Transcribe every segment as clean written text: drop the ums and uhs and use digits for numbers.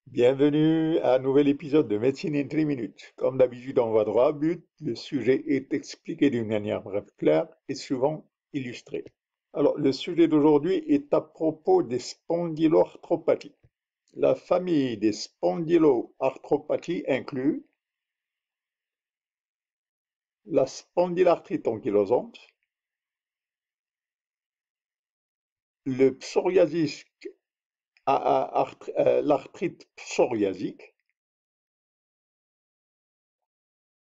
Bienvenue à un nouvel épisode de Médecine in 3 minutes. Comme d'habitude, on va droit au but. Le sujet est expliqué d'une manière brève, claire et souvent illustrée. Alors, le sujet d'aujourd'hui est à propos des spondyloarthropathies. La famille des spondyloarthropathies inclut la spondylarthrite ankylosante, le psoriasis, l'arthrite psoriasique,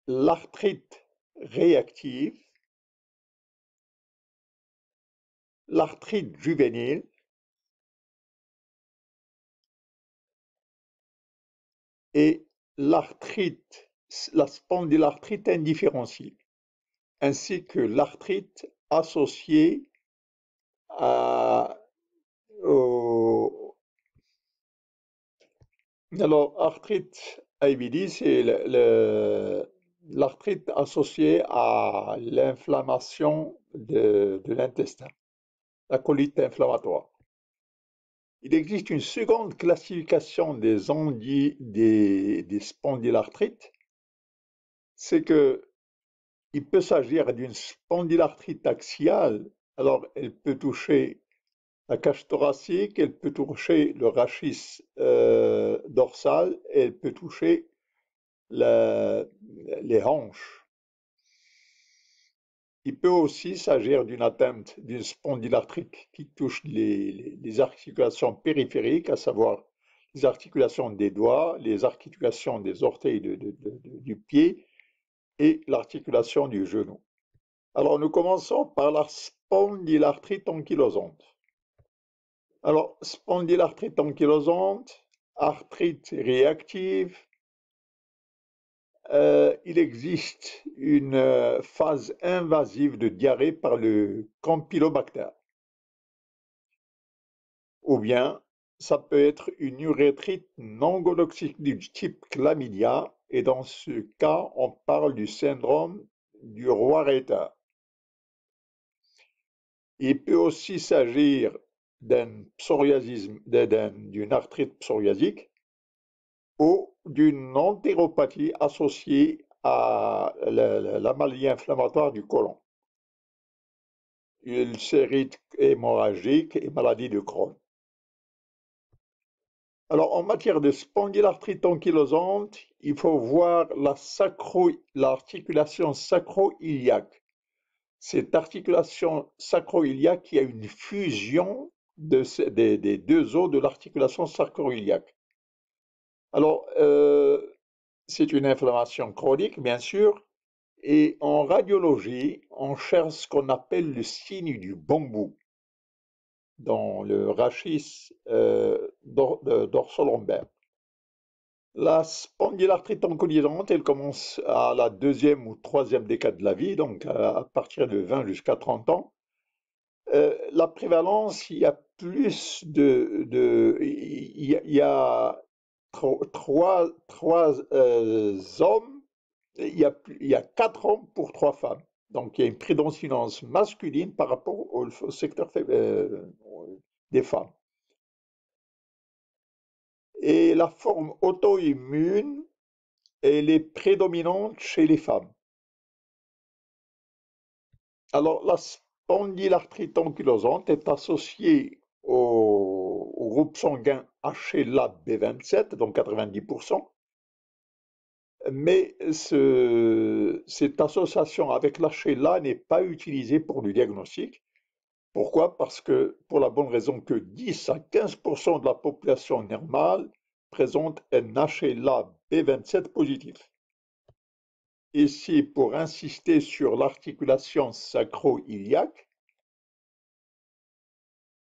l'arthrite réactive, l'arthrite juvénile et l'arthrite, la spondylarthrite indifférenciée, ainsi que l'arthrite associée à, au- alors, arthrite IBD, c'est l'arthrite associée à l'inflammation de l'intestin, la colite inflammatoire. Il existe une seconde classification des spondylarthrites, c'est que il peut s'agir d'une spondylarthrite axiale. Alors, elle peut toucher la cage thoracique, elle peut toucher le rachis dorsal, elle peut toucher la- les hanches. Il peut aussi s'agir d'une atteinte d'une spondylarthrite qui touche les articulations périphériques, à savoir les articulations des doigts, les articulations des orteils du pied et l'articulation du genou. Alors, nous commençons par la spondylarthrite ankylosante. Alors, spondylarthrite ankylosante, arthrite réactive, il existe une phase invasive de diarrhée par le Campylobacter. Ou bien, ça peut être une urétrite non gonoxique du type chlamydia, et dans ce cas, on parle du syndrome du Roy-Ritter. Il peut aussi s'agir d'un psoriasisme, d'une arthrite psoriasique ou d'une entéropathie associée à la maladie inflammatoire du côlon, ulcérite hémorragique et maladie de Crohn. Alors, en matière de spondylarthrite ankylosante, il faut voir l'articulation sacro-iliaque. Cette articulation sacro-iliaque qui a une fusion des deux os de l'articulation sacro-iliaque. Alors, c'est une inflammation chronique, bien sûr, et en radiologie, on cherche ce qu'on appelle le signe du bambou dans le rachis dorsolombaire. La spondylarthrite ankylosante, elle commence à la deuxième ou troisième décade de la vie, donc à partir de 20 jusqu'à 30 ans. La prévalence, il y a plus il y a trois hommes, il y a 4 hommes pour 3 femmes. Donc il y a une prédominance masculine par rapport au secteur des femmes. Et la forme auto-immune, elle est prédominante chez les femmes. Alors, la spondylarthrite ankylosante est associée au groupe sanguin HLA-B27, donc 90%, mais cette association avec l'HLA n'est pas utilisée pour le diagnostic. Pourquoi? Parce que, pour la bonne raison que 10 à 15% de la population normale présente un HLA-B27 positif. Ici, pour insister sur l'articulation sacro-iliaque,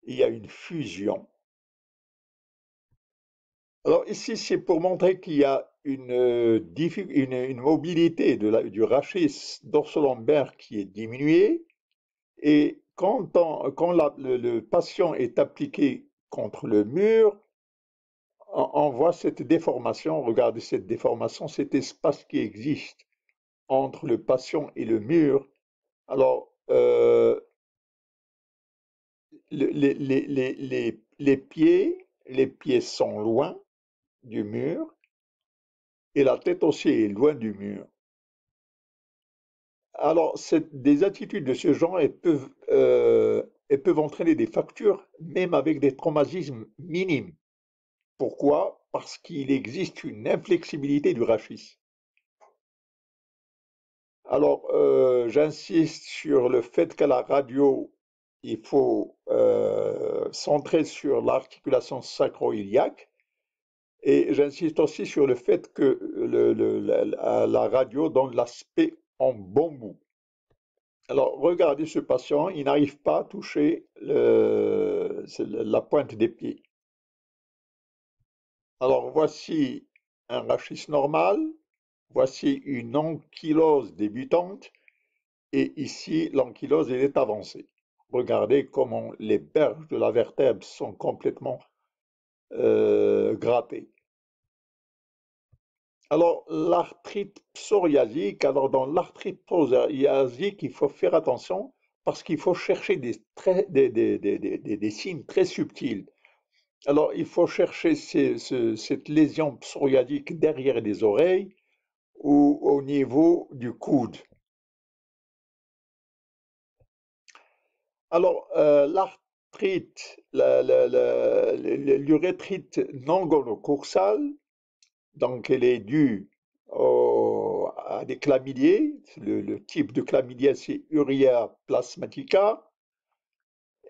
il y a une fusion. Alors ici, c'est pour montrer qu'il y a une mobilité du rachis dorsolombaire qui est diminuée. Et quand le patient est appliqué contre le mur, on voit cette déformation. Regardez cette déformation, cet espace qui existe entre le patient et le mur. Alors, les pieds sont loin du mur et la tête aussi est loin du mur. Alors, des attitudes de ce genre, elles peuvent entraîner des fractures, même avec des traumatismes minimes. Pourquoi? Parce qu'il existe une inflexibilité du rachis. Alors, j'insiste sur le fait qu'à la radio, il faut centrer sur l'articulation sacro-iliaque et j'insiste aussi sur le fait que la radio donne l'aspect en bambou. Alors, regardez ce patient, il n'arrive pas à toucher la pointe des pieds. Alors, voici un rachis normal, voici une ankylose débutante, et ici, l'ankylose elle est avancée. Regardez comment les berges de la vertèbre sont complètement grattées. Alors, l'arthrite psoriasique, alors dans l'arthrite psoriasique, il faut faire attention parce qu'il faut chercher des signes très subtils. Alors, il faut chercher cette lésion psoriasique derrière les oreilles ou au niveau du coude. Alors, l'arthrite, l'urétrite non gonococcale, donc elle est due à des chlamydiés. Le type de chlamydia, c'est Uria plasmatica.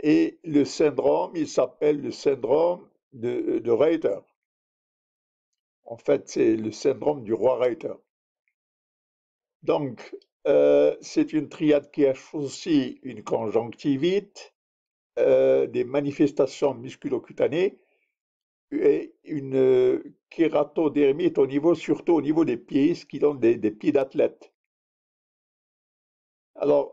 Et le syndrome, il s'appelle le syndrome de Reuter. En fait, c'est le syndrome du roi Reuter. Donc, c'est une triade qui associe une conjonctivite, des manifestations musculocutanées et une kératodermite surtout au niveau des pieds, ce qui donne des pieds d'athlète. Alors,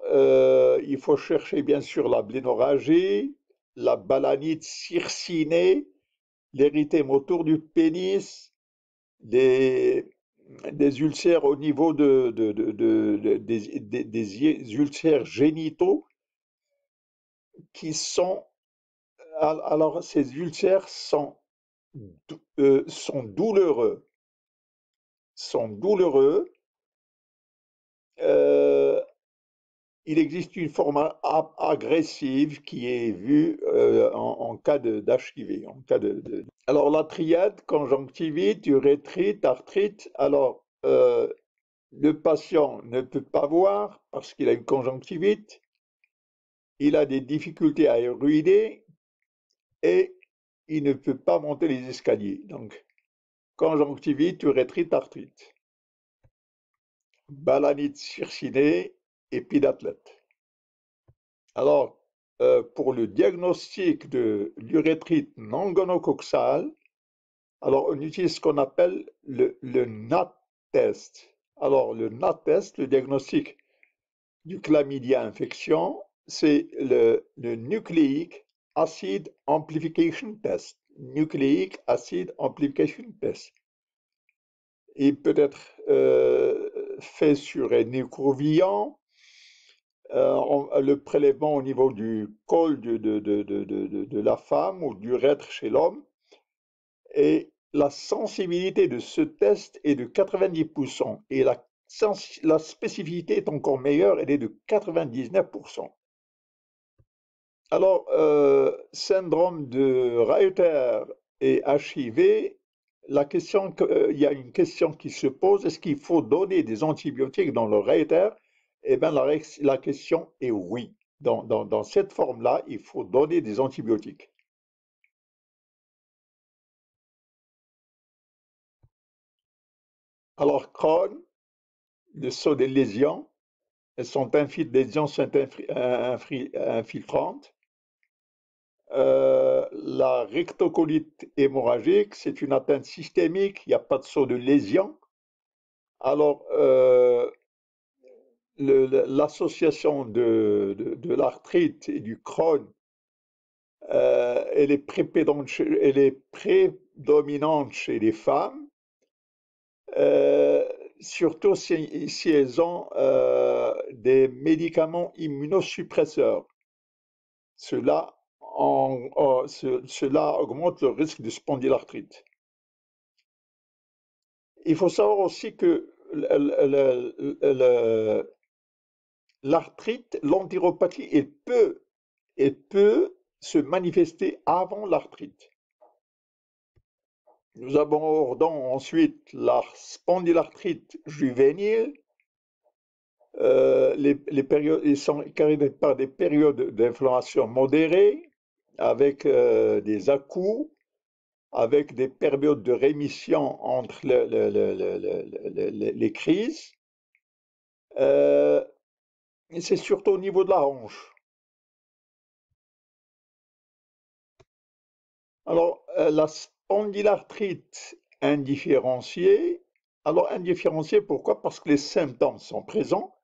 il faut chercher bien sûr la blénorragie, la balanite circinée, l'érythème autour du pénis, des, des ulcères au niveau des ulcères génitaux qui sont. Alors, ces ulcères sont douloureux, sont douloureux. Euh, il existe une forme agressive qui est vue en cas d'HIV. Alors, la triade, conjonctivite, urétrite, arthrite. Alors, le patient ne peut pas voir parce qu'il a une conjonctivite, il a des difficultés à uriner et il ne peut pas monter les escaliers. Donc, conjonctivite, urétrite, arthrite. Balanite circinée et pied d'athlète. Alors, pour le diagnostic de l'urétrite non gonococcale, alors on utilise ce qu'on appelle le NAT test. Alors, le NAT test, le diagnostic du chlamydia infection, c'est le Nucleic Acid Amplification Test. Nucleic Acid Amplification Test. Il peut être fait sur un écouvillon, le prélèvement au niveau du col de la femme ou du d'urètre chez l'homme. Et la sensibilité de ce test est de 90% et la spécificité est encore meilleure, elle est de 99%. Alors, syndrome de Reuter et HIV, il y a une question qui se pose, est-ce qu'il faut donner des antibiotiques dans le Reuter? Eh bien, la question est oui. Dans cette forme-là, il faut donner des antibiotiques. Alors, Crohn, le saut des lésions, les lésions sont infiltrantes. La rectocolite hémorragique, c'est une atteinte systémique, il n'y a pas de saut de lésion. Alors, l'association de l'arthrite et du Crohn, elle est prédominante chez les femmes, euh, surtout si elles ont des médicaments immunosuppresseurs. Cela augmente le risque de spondylarthrite. Il faut savoir aussi que l'arthrite, l'entéropathie, elle peut se manifester avant l'arthrite. Nous abordons ensuite la spondylarthrite juvénile. Les périodes, ils sont caractérisés par des périodes d'inflammation modérée, avec des à-coups, avec des périodes de rémission entre les crises. Et c'est surtout au niveau de la hanche. Alors, la spondylarthrite indifférenciée, alors indifférenciée, pourquoi? Parce que les symptômes sont présents,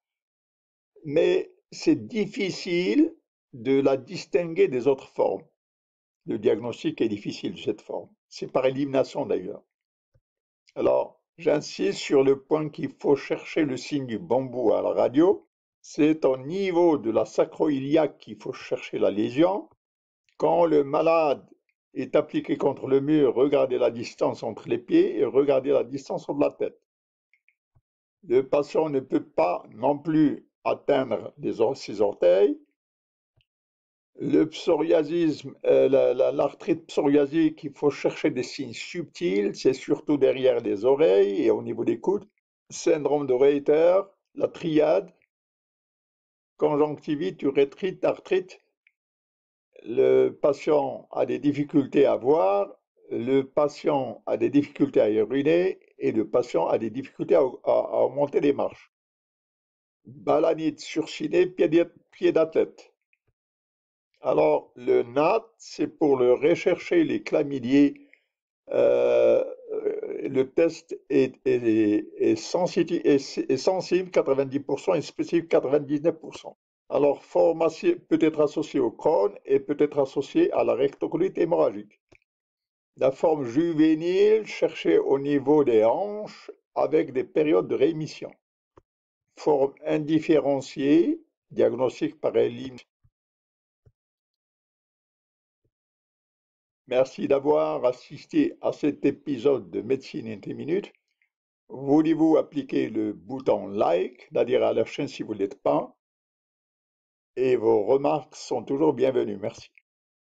mais c'est difficile de la distinguer des autres formes. Le diagnostic est difficile de cette forme. C'est par élimination d'ailleurs. Alors, j'insiste sur le point qu'il faut chercher le signe du bambou à la radio. C'est au niveau de la sacro-iliaque qu'il faut chercher la lésion. Quand le malade est appliqué contre le mur, regardez la distance entre les pieds et regardez la distance entre la tête. Le patient ne peut pas non plus atteindre ses orteils. Le psoriasisme, l'arthrite psoriasique, il faut chercher des signes subtils, c'est surtout derrière les oreilles et au niveau des coudes. Syndrome de Reiter, la triade, conjonctivite, urétrite, arthrite. Le patient a des difficultés à voir, le patient a des difficultés à uriner et le patient a des difficultés à monter les marches. Balanite sursinée, pied d'athlète. Alors, le NAT, c'est pour le rechercher les chlamydiés. Le test est sensible, 90% et spécifique 99%. Alors, pharmacie peut être associée au Crohn et peut être associée à la rectocolite hémorragique. La forme juvénile, cherchée au niveau des hanches avec des périodes de rémission. Forme indifférenciée, diagnostic par élimination. Merci d'avoir assisté à cet épisode de Médecine en 10 minutes. Voulez-vous appliquer le bouton like, c'est-à-dire à la chaîne si vous ne l'êtes pas? Et vos remarques sont toujours bienvenues. Merci.